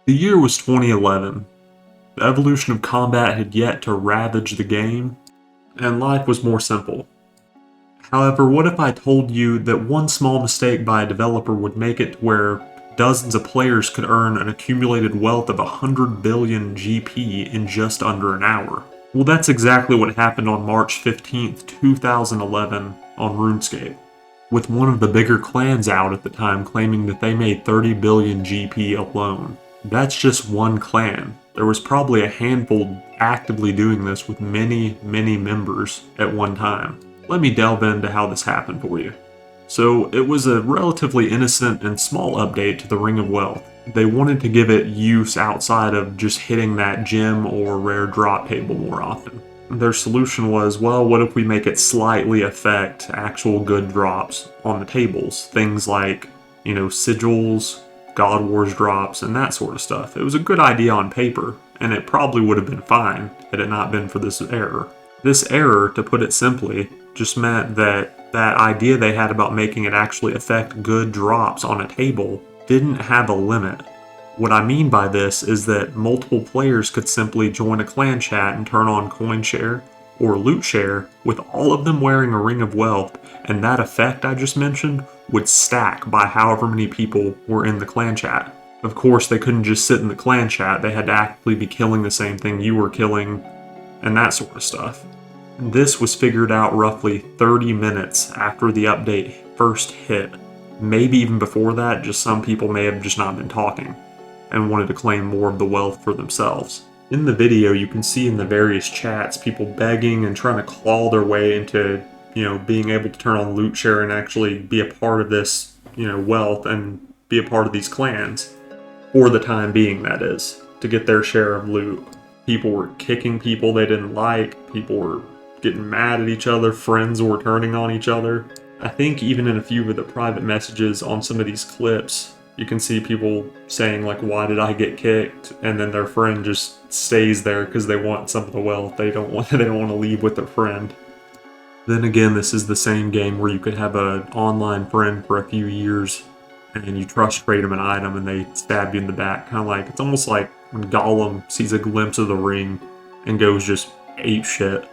The year was 2011. The evolution of combat had yet to ravage the game, and life was more simple. However, what if I told you that one small mistake by a developer would make it to where dozens of players could earn an accumulated wealth of 100 billion GP in just under an hour? Well, that's exactly what happened on March 15th, 2011 on Runescape, with one of the bigger clans out at the time claiming that they made 30 billion GP alone. That's just one clan. There was probably a handful actively doing this with many, many members at one time. Let me delve into how this happened for you. So, it was a relatively innocent and small update to the Ring of Wealth. They wanted to give it use outside of just hitting that gem or rare drop table more often. Their solution was, well, what if we make it slightly affect actual good drops on the tables? Things like, sigils, God Wars drops, and that sort of stuff. It was a good idea on paper, and it probably would have been fine had it not been for this error. This error, to put it simply, just meant that that idea they had about making it actually affect good drops on a table didn't have a limit. What I mean by this is that multiple players could simply join a clan chat and turn on coinshare or lootshare with all of them wearing a Ring of Wealth, and that effect I just mentioned would stack by however many people were in the clan chat. Of course, they couldn't just sit in the clan chat, they had to actively be killing the same thing you were killing, and that sort of stuff. This was figured out roughly 30 minutes after the update first hit. Maybe even before that, just some people may have just not been talking and wanted to claim more of the wealth for themselves. In the video, you can see in the various chats people begging and trying to claw their way into, being able to turn on lootshare and actually be a part of this, wealth and be a part of these clans. For the time being, that is, to get their share of loot. People were kicking people they didn't like, people were getting mad at each other, friends were turning on each other. I think even in a few of the private messages on some of these clips, you can see people saying like, why did I get kicked? And then their friend just stays there because they want some of the wealth. They don't want to leave with their friend. Then again, this is the same game where you could have an online friend for a few years and you trust trade them an item and they stab you in the back. Kind of like, it's almost like when Gollum sees a glimpse of the ring and goes just ape shit.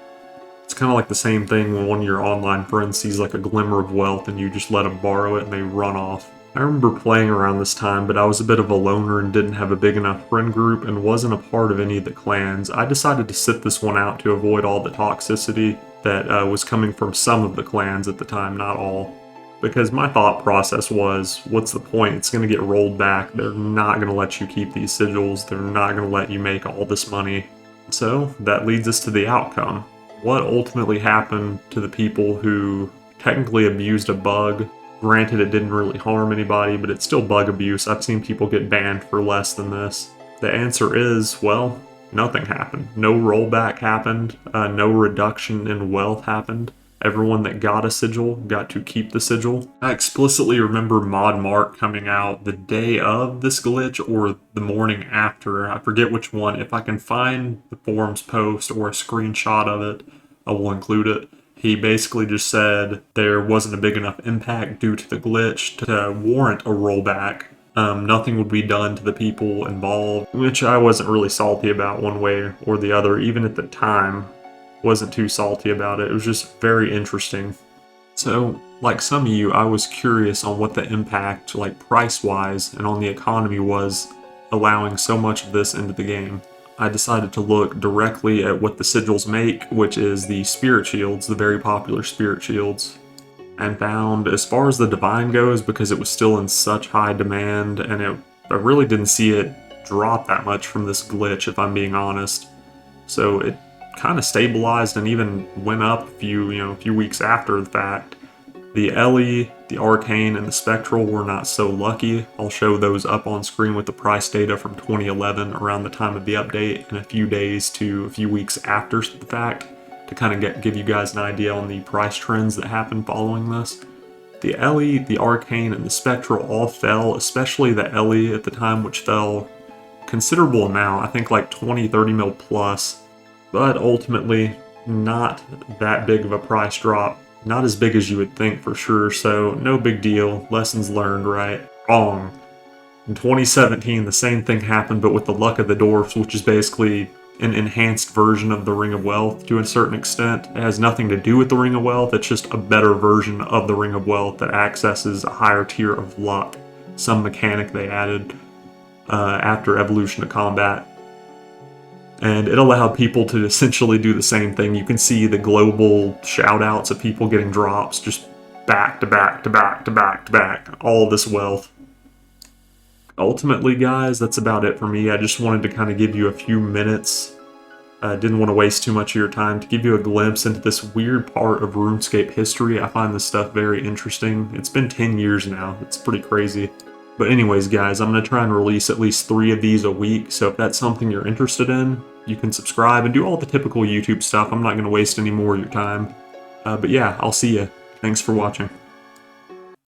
It's kind of like the same thing when one of your online friends sees like a glimmer of wealth and you just let them borrow it and they run off. I remember playing around this time, but I was a bit of a loner and didn't have a big enough friend group and wasn't a part of any of the clans. I decided to sit this one out to avoid all the toxicity that was coming from some of the clans at the time, not all. Because my thought process was, what's the point? It's going to get rolled back. They're not going to let you keep these sigils. They're not going to let you make all this money. So that leads us to the outcome. What ultimately happened to the people who technically abused a bug? Granted, it didn't really harm anybody, but it's still bug abuse. I've seen people get banned for less than this. The answer is, well, nothing happened. No rollback happened. No reduction in wealth happened. Everyone that got a sigil got to keep the sigil. I explicitly remember Mod Mark coming out the day of this glitch or the morning after. I forget which one. If I can find the forums post or a screenshot of it, I will include it. He basically just said there wasn't a big enough impact due to the glitch to warrant a rollback. Nothing would be done to the people involved, which I wasn't really salty about one way or the other, even at the time. Wasn't too salty about it. It was just very interesting. So, like some of you, I was curious on what the impact, like price-wise, and on the economy was allowing so much of this into the game. I decided to look directly at what the sigils make, which is the spirit shields, the very popular spirit shields, and found, as far as the divine goes, because it was still in such high demand, and I really didn't see it drop that much from this glitch, if I'm being honest. So it kind of stabilized and even went up a few weeks after the fact. The Ellie, the Arcane, and the Spectral were not so lucky. I'll show those up on screen with the price data from 2011 around the time of the update and a few days to a few weeks after the fact to kind of give you guys an idea on the price trends that happened following this. The Ellie, the Arcane, and the Spectral all fell, especially the Ellie at the time, which fell considerable amount, I think like 20-30 mil plus, but ultimately not that big of a price drop. Not as big as you would think for sure, so no big deal. Lessons learned, right? Wrong. In 2017, the same thing happened, but with the Luck of the Dwarfs, which is basically an enhanced version of the Ring of Wealth to a certain extent. It has nothing to do with the Ring of Wealth, it's just a better version of the Ring of Wealth that accesses a higher tier of luck, some mechanic they added after Evolution of Combat. And it allowed people to essentially do the same thing. You can see the global shout-outs of people getting drops just back to back to back to back to back, all this wealth. Ultimately, guys, that's about it for me. I just wanted to kind of give you a few minutes. Didn't want to waste too much of your time to give you a glimpse into this weird part of RuneScape history. I find this stuff very interesting. It's been 10 years now. It's pretty crazy. But anyways, guys, I'm going to try and release at least 3 of these a week, so if that's something you're interested in, you can subscribe and do all the typical YouTube stuff. I'm not going to waste any more of your time. But yeah, I'll see you. Thanks for watching.